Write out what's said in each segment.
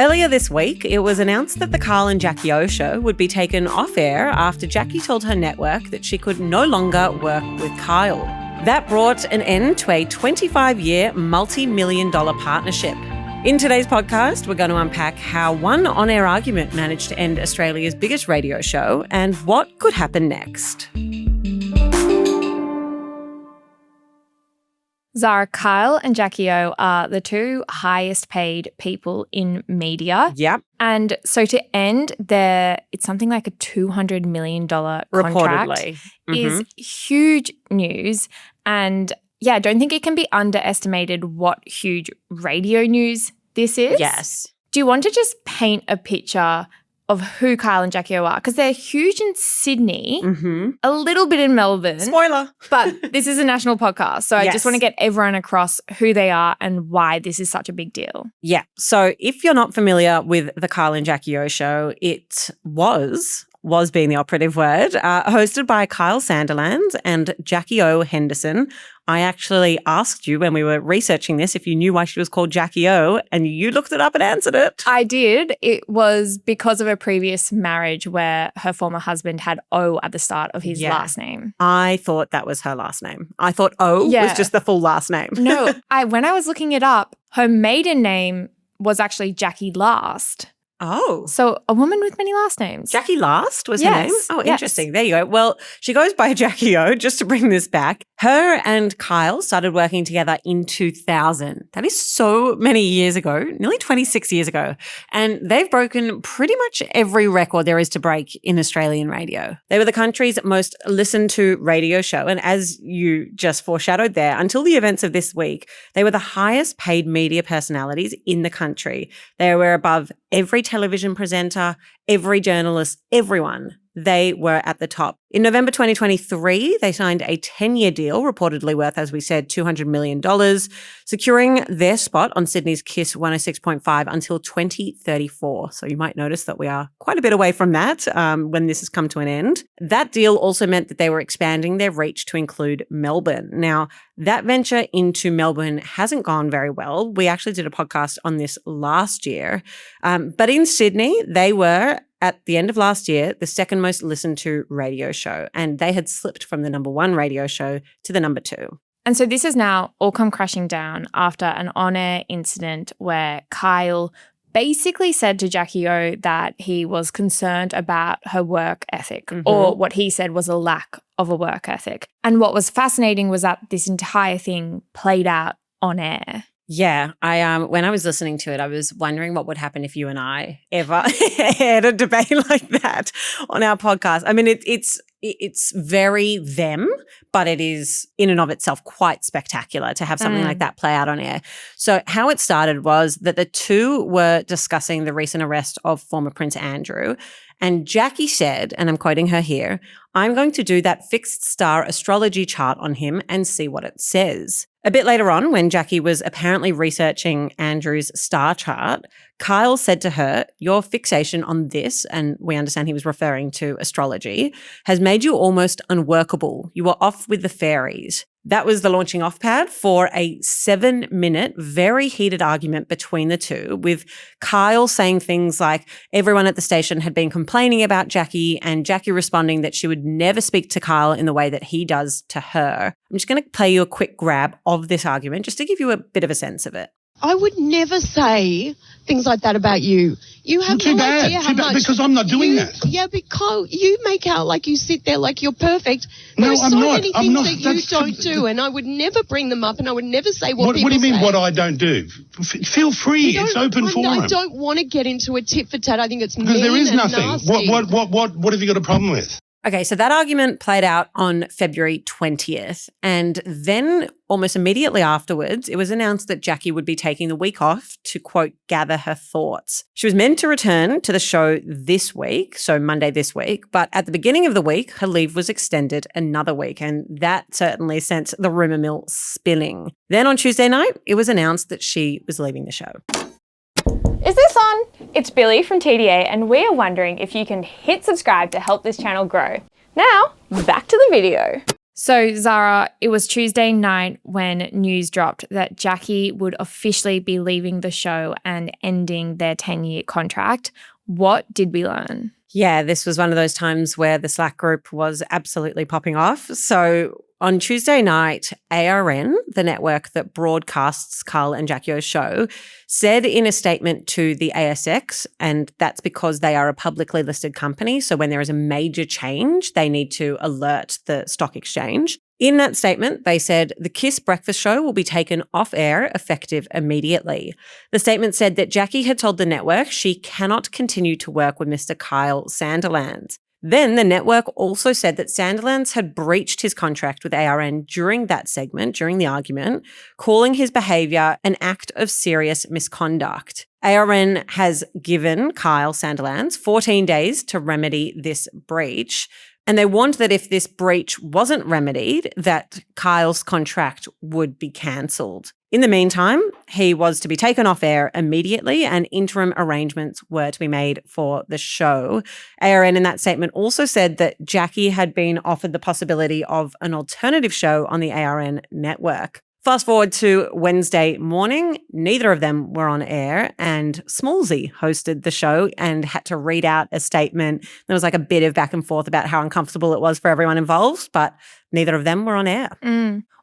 Earlier this week, it was announced that the Kyle and Jackie O show would be taken off air after Jackie told her network that she could no longer work with Kyle. That brought an end to a 25-year, multi-million-dollar partnership. In today's podcast, we're going to unpack how one on-air argument managed to end Australia's biggest radio show and what could happen next. Zara, Kyle and Jackie O are the two highest paid people in media. Yep. And so to end it's something like a $200 million contract Reportedly. is huge news. And yeah, I don't think it can be underestimated what huge radio news this is. Yes. Do you want to just paint a picture of who Kyle and Jackie O are? Because they're huge in Sydney, a little bit in Melbourne. Spoiler. But this is a national podcast, so I just want to get everyone across who they are and why this is such a big deal. Yeah. So if you're not familiar with the Kyle and Jackie O show, it was being the operative word, hosted by Kyle Sandilands and Jackie O Henderson. I actually asked you when we were researching this if you knew why she was called Jackie O, and you looked it up and answered it. I did. It was because of a previous marriage where her former husband had O at the start of his last name. I thought that was her last name. I thought O was just the full last name. No, when I was looking it up, her maiden name was actually Jackie Last. Oh. So a woman with many last names. Jackie Last was her name? Oh, interesting. There you go. Well, she goes by Jackie O, just to bring this back. Her and Kyle started working together in 2000. That is so many years ago, nearly 26 years ago. And they've broken pretty much every record there is to break in Australian radio. They were the country's most listened to radio show. And as you just foreshadowed there, until the events of this week, they were the highest paid media personalities in the country. They were above every television presenter, every journalist, everyone. They were at the top. In November 2023, they signed a 10-year deal, reportedly worth, as we said, $200 million, securing their spot on Sydney's KISS 106.5 until 2034. So you might notice that we are quite a bit away from that when this has come to an end. That deal also meant that they were expanding their reach to include Melbourne. Now, that venture into Melbourne hasn't gone very well. We actually did a podcast on this last year. But in Sydney, they were, at the end of last year, the second most listened to radio show, and they had slipped from the number one radio show to the number two. And so this has now all come crashing down after an on-air incident where Kyle basically said to Jackie O that he was concerned about her work ethic, or what he said was a lack of a work ethic. And what was fascinating was that this entire thing played out on air. Yeah, when I was listening to it, I was wondering what would happen if you and I ever had a debate like that on our podcast. I mean, it's very them, but it is in and of itself quite spectacular to have something like that play out on air. So how it started was that the two were discussing the recent arrest of former Prince Andrew. And Jackie said, and I'm quoting her here, "I'm going to do that fixed star astrology chart on him and see what it says." A bit later on, when Jackie was apparently researching Andrew's star chart, Kyle said to her, "Your fixation on this," and we understand he was referring to astrology, "has made you almost unworkable. You were off with the fairies." That was the launching off pad for a 7-minute, very heated argument between the two, with Kyle saying things like everyone at the station had been complaining about Jackie, and Jackie responding that she would never speak to Kyle in the way that he does to her. I'm just going to play you a quick grab of this argument just to give you a bit of a sense of it. I would never say things like that about you. You have too bad, because I'm not doing that. Yeah, because you make out like you sit there like you're perfect. There are so many things that you don't do, and I would never bring them up, and I would never say what people say. What do you mean what I don't do? Feel free. It's open forum. I don't want to get into a tit for tat. I think it's mean because there is nothing. Nasty. What have you got a problem with? Okay, so that argument played out on February 20th, and then almost immediately afterwards, it was announced that Jackie would be taking the week off to, quote, gather her thoughts. She was meant to return to the show this week, so Monday this week, but at the beginning of the week, her leave was extended another week, and that certainly sent the rumour mill spinning. Then on Tuesday night, it was announced that she was leaving the show. Is this on? It's Billi from TDA, and we are wondering if you can hit subscribe to help this channel grow. Now, back to the video. So, Zara, it was Tuesday night when news dropped that Jackie would officially be leaving the show and ending their 10-year contract. What did we learn? Yeah, this was one of those times where the Slack group was absolutely popping off. So on Tuesday night, ARN, the network that broadcasts Carl and Jackie O's show, said in a statement to the ASX, and that's because they are a publicly listed company, so when there is a major change, they need to alert the stock exchange. In that statement, they said the Kiss breakfast show will be taken off air effective immediately. The statement said that Jackie had told the network she cannot continue to work with Mr. Kyle Sandilands. Then the network also said that Sandilands had breached his contract with ARN during that segment, during the argument, calling his behaviour an act of serious misconduct. ARN has given Kyle Sandilands 14 days to remedy this breach. And they warned that if this breach wasn't remedied, that Kyle's contract would be cancelled. In the meantime, he was to be taken off air immediately and interim arrangements were to be made for the show. ARN in that statement also said that Jackie had been offered the possibility of an alternative show on the ARN network. Fast forward to Wednesday morning, neither of them were on air and Smallsy hosted the show and had to read out a statement. There was like a bit of back and forth about how uncomfortable it was for everyone involved, but neither of them were on air.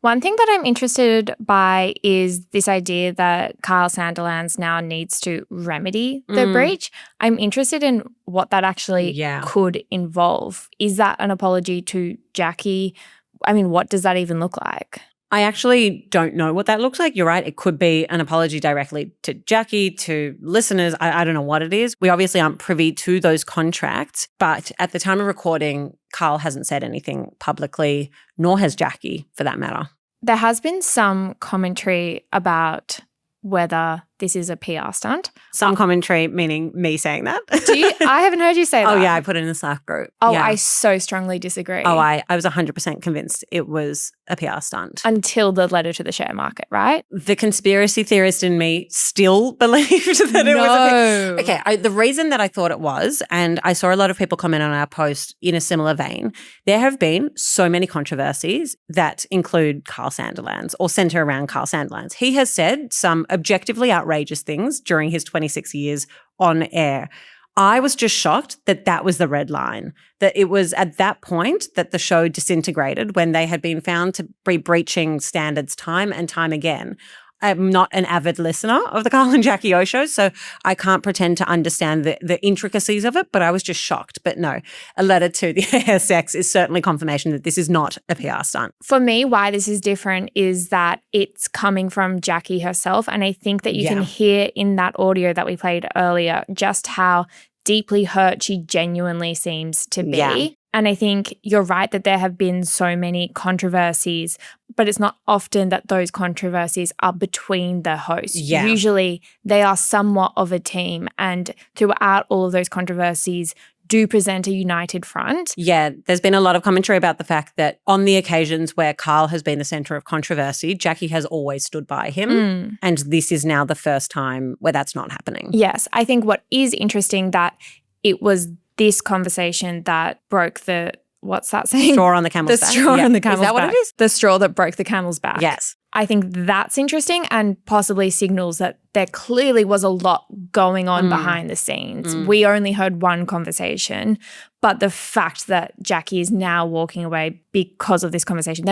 One thing that I'm interested by is this idea that Kyle Sandilands now needs to remedy the breach. I'm interested in what that actually could involve. Is that an apology to Jackie? I mean, what does that even look like? I actually don't know what that looks like. You're right. It could be an apology directly to Jackie, to listeners. I don't know what it is. We obviously aren't privy to those contracts, but at the time of recording, Carl hasn't said anything publicly, nor has Jackie for that matter. There has been some commentary about whether this is a PR stunt. Some commentary, meaning me saying that. I haven't heard you say that. Oh, yeah, I put it in the Slack group. Oh, yeah. I so strongly disagree. Oh, I was 100% convinced it was a PR stunt. Until the letter to the share market, right? The conspiracy theorist in me still believed that it was a PR. Okay, the reason that I thought it was, and I saw a lot of people comment on our post in a similar vein, there have been so many controversies that include Carl Sandilands or centre around Carl Sandilands. He has said some objectively outrageous things during his 26 years on air. I was just shocked that that was the red line, that it was at that point that the show disintegrated when they had been found to be breaching standards time and time again. I'm not an avid listener of the Carl and Jackie O show, so I can't pretend to understand the intricacies of it, but I was just shocked. But no, a letter to the ASX is certainly confirmation that this is not a PR stunt. For me, why this is different is that it's coming from Jackie herself, and I think that you can hear in that audio that we played earlier just how deeply hurt she genuinely seems to be. Yeah. And I think you're right that there have been so many controversies, but it's not often that those controversies are between the hosts. Yeah. Usually they are somewhat of a team, and throughout all of those controversies do present a united front. Yeah, there's been a lot of commentary about the fact that on the occasions where Carl has been the centre of controversy, Jackie has always stood by him. And this is now the first time where that's not happening. Yes, I think what is interesting that it was this conversation that broke the, what's that saying? Straw on the camel's back. The straw on the camel's back. Is that what it is? The straw that broke the camel's back. Yes. I think that's interesting and possibly signals that there clearly was a lot going on behind the scenes. We only heard one conversation, but the fact that Jackie is now walking away because of this conversation,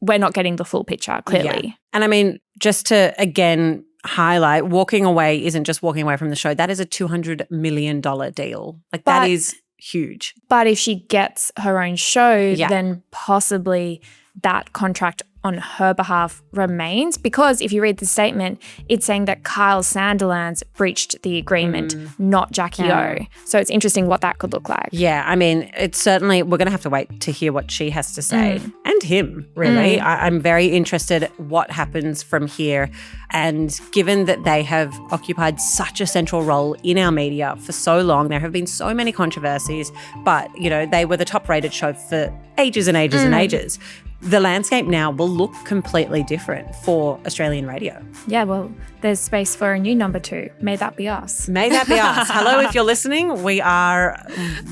we're not getting the full picture, clearly. Yeah. And I mean, just to, again, highlight, walking away isn't just walking away from the show. That is a $200 million deal. That is huge. But if she gets her own show, then possibly that contract on her behalf remains, because if you read the statement, it's saying that Kyle Sandilands breached the agreement, not Jackie O. So it's interesting what that could look like. Yeah, I mean, it's certainly, we're going to have to wait to hear what she has to say. And him, really. I'm very interested what happens from here. And given that they have occupied such a central role in our media for so long, there have been so many controversies, but, you know, they were the top-rated show for ages and ages and ages. The landscape now will look completely different for Australian radio. Yeah, well, there's space for a new number 2. May that be us. May that be us. Hello, if you're listening, we are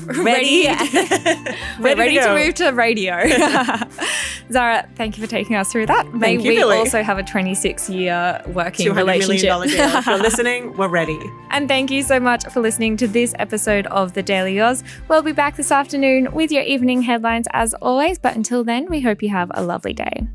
ready. We're ready to move to radio. Zara, thank you for taking us through that. May we Billi. also have a 26-year working $200 relationship. million deal. If you're listening, we're ready. And thank you so much for listening to this episode of The Daily Aus. We'll be back this afternoon with your evening headlines as always, but until then, we hope you have a lovely day.